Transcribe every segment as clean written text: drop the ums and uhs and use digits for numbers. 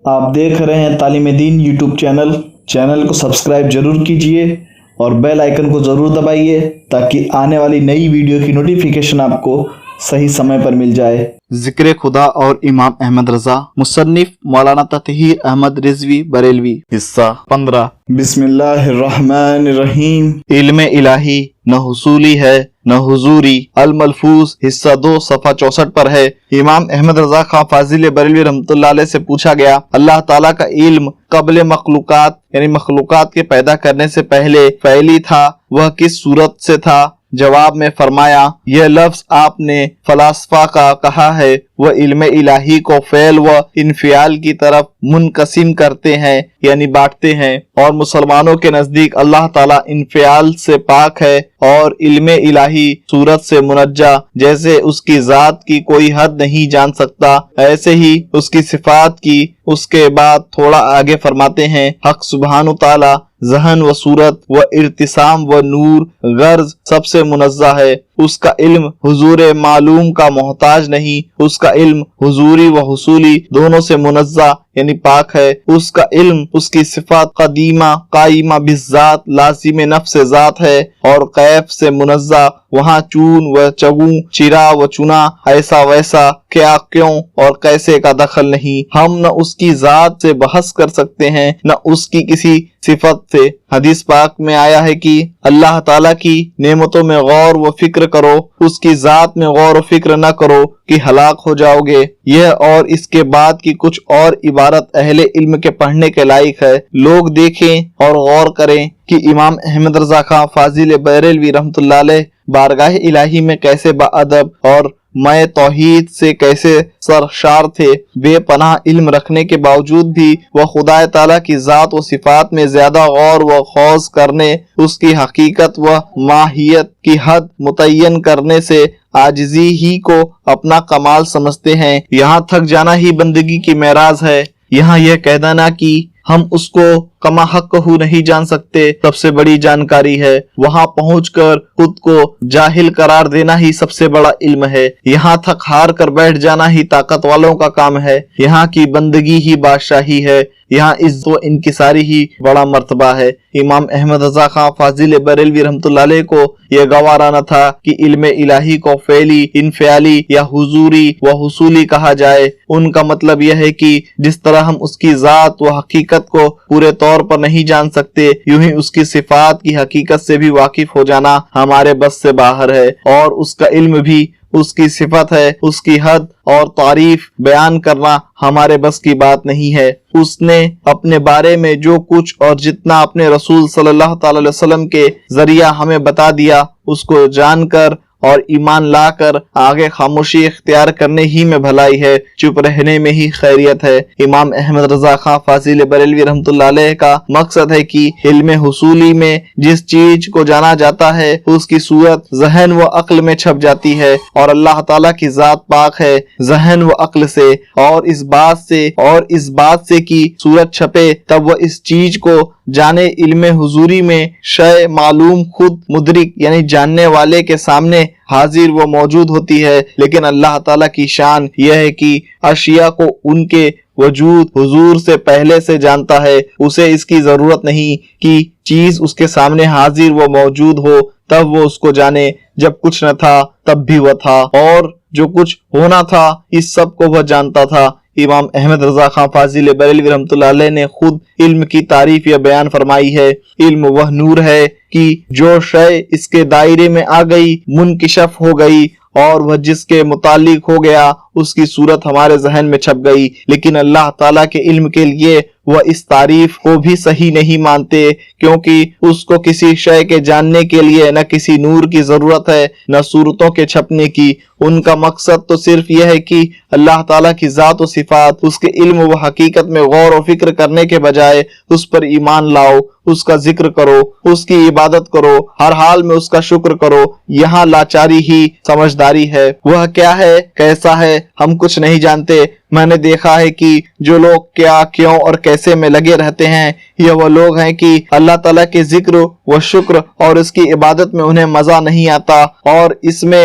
آپ دیکھ رہے ہیں تعلیم دین یوٹیوب چینل کو سبسکرائب ضرور کیجئے اور بیل آئیکن کو ضرور دبائیے تاکہ آنے والی نئی ویڈیو کی نوٹیفیکیشن آپ کو صحیح سمے پر مل جائے۔ ذکر خدا اور امام احمد رضا، مصنف مولانا تطہیر احمد رضوی بریلوی، حصہ 15۔ بسم اللہ الرحمن الرحیم۔ علم الہی نہ حصولی ہے نہ حضوری، الملفوظ حصہ 2 صفحہ 64 پر ہے۔ امام احمد رضا خان فاضل بریلوی رحمۃ اللہ علیہ سے پوچھا گیا، اللہ تعالیٰ کا علم قبل مخلوقات یعنی مخلوقات کے پیدا کرنے سے پہلے فعلی تھا، وہ کس صورت سے تھا؟ جواب میں فرمایا، یہ لفظ آپ نے فلاسفہ کا کہا ہے، وہ علم الہی کو فعل و انفعال کی طرف منقسم کرتے ہیں یعنی بانٹتے ہیں، اور مسلمانوں کے نزدیک اللہ تعالیٰ انفعال سے پاک ہے اور علم الہی صورت سے منجہ، جیسے اس کی ذات کی کوئی حد نہیں جان سکتا، ایسے ہی اس کی صفات کی۔ اس کے بعد تھوڑا آگے فرماتے ہیں، حق سبحانہ تعالیٰ ذہن و صورت و ارتسام و نور غرض سب سے منزہ ہے، اس کا علم حضور معلوم کا محتاج نہیں، اس کا علم حضوری و حصولی دونوں سے منزہ یعنی پاک ہے، اس کا علم اس کی صفات قدیمہ قائمہ بالذات لازم نفس ذات ہے اور کیف سے منزہ، وہاں چون و چگوں چرا و چنا ایسا ویسا کیا کیوں اور کیسے کا دخل نہیں۔ ہم نہ اس کی ذات سے بحث کر سکتے ہیں نہ اس کی کسی صفت سے۔ حدیث پاک میں آیا ہے کہ اللہ تعالیٰ کی نعمتوں میں غور و فکر کرو، اس کی ذات میں غور و فکر نہ کرو کہ ہلاک ہو جاؤ گے۔ یہ اور اس کے بعد کی کچھ اور عبارت اہل علم کے پڑھنے کے لائق ہے۔ لوگ دیکھیں اور غور کریں کہ امام احمد رضا خان فاضل بریلوی رحمۃ اللہ علیہ بارگاہ الہی میں کیسے باادب اور میں توحید سے کیسے سرشار تھے۔ بے پناہ علم رکھنے کے باوجود بھی وہ خدا تعالیٰ کی ذات و صفات میں زیادہ غور و خوض کرنے، اس کی حقیقت و ماہیت کی حد متعین کرنے سے عاجزی ہی کو اپنا کمال سمجھتے ہیں۔ یہاں تھک جانا ہی بندگی کی معراج ہے۔ یہاں یہ کہہ دینا کہ ہم اس کو کما حق نہیں جان سکتے سب سے بڑی جانکاری ہے، وہاں پہنچ کر خود کو جاہل قرار دینا ہی سب سے بڑا علم ہے، یہاں تھک ہار کر بیٹھ جانا ہی طاقت والوں کا کام ہے، یہاں کی بندگی ہی بادشاہی ہے، یہاں عزت و انکساری ہی بڑا مرتبہ ہے۔ امام احمد رضا خان فاضل بریلوی رحمۃ اللہ علیہ کو یہ گوارا نہ تھا کہ علم الہی کو فعلی، انفعالی یا حضوری و حصولی کہا جائے۔ ان کا مطلب یہ ہے کہ جس طرح ہم اس کی ذات و حقیقت کو پورے طور پر نہیں جان سکتے، یوں ہی اس کی صفات کی حقیقت سے بھی واقف ہو جانا ہمارے بس سے باہر ہے، اور اس کا علم بھی اس کی صفت ہے، اس کی حد اور تعریف بیان کرنا ہمارے بس کی بات نہیں ہے۔ اس نے اپنے بارے میں جو کچھ اور جتنا اپنے رسول صلی اللہ تعالی علیہ وسلم کے ذریعہ ہمیں بتا دیا، اس کو جان کر اور ایمان لا کر آگے خاموشی اختیار کرنے ہی میں بھلائی ہے، چپ رہنے میں ہی خیریت ہے۔ امام احمد رضا خان فاضل بریلوی رحمۃ اللہ علیہ کا مقصد ہے کہ علم حصولی میں جس چیز کو جانا جاتا ہے اس کی صورت ذہن و عقل میں چھپ جاتی ہے، اور اللہ تعالیٰ کی ذات پاک ہے ذہن و عقل سے، اور اس بات سے کہ صورت چھپے تب وہ اس چیز کو جانے۔ علم حضوری میں شے معلوم خود مدرک یعنی جاننے والے کے سامنے حاضر و موجود ہوتی ہے، لیکن اللہ تعالیٰ کی شان یہ ہے کہ اشیاء کو ان کے وجود حضور سے پہلے سے جانتا ہے، اسے اس کی ضرورت نہیں کہ چیز اس کے سامنے حاضر و موجود ہو تب وہ اس کو جانے۔ جب کچھ نہ تھا تب بھی وہ تھا، اور جو کچھ ہونا تھا اس سب کو وہ جانتا تھا۔ امام احمد رضا خان فاضل بریلوی رحمۃ اللہ علیہ نے خود علم کی تعریف یا بیان فرمائی ہے، علم وہ نور ہے کہ جو شے اس کے دائرے میں آ گئی منکشف ہو گئی، اور وہ جس کے متعلق ہو گیا اس کی صورت ہمارے ذہن میں چھپ گئی، لیکن اللہ تعالیٰ کے علم کے لیے وہ اس تعریف کو بھی صحیح نہیں مانتے، کیونکہ اس کو کسی شے کے جاننے کے لیے نہ کسی نور کی ضرورت ہے نہ صورتوں کے چھپنے کی۔ ان کا مقصد تو صرف یہ ہے کہ اللہ تعالیٰ کی ذات و صفات، اس کے علم و حقیقت میں غور و فکر کرنے کے بجائے اس پر ایمان لاؤ، اس کا ذکر کرو، اس کی عبادت کرو، ہر حال میں اس کا شکر کرو۔ یہاں لاچاری ہی سمجھداری ہے۔ وہ کیا ہے، کیسا ہے، ہم کچھ نہیں جانتے۔ میں نے دیکھا ہے کہ جو لوگ کیا، کیوں اور کیسے میں لگے رہتے ہیں، یہ وہ لوگ ہیں کہ اللہ تعالیٰ کے ذکر و شکر اور اس کی عبادت میں انہیں مزہ نہیں آتا، اور اس میں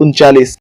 39।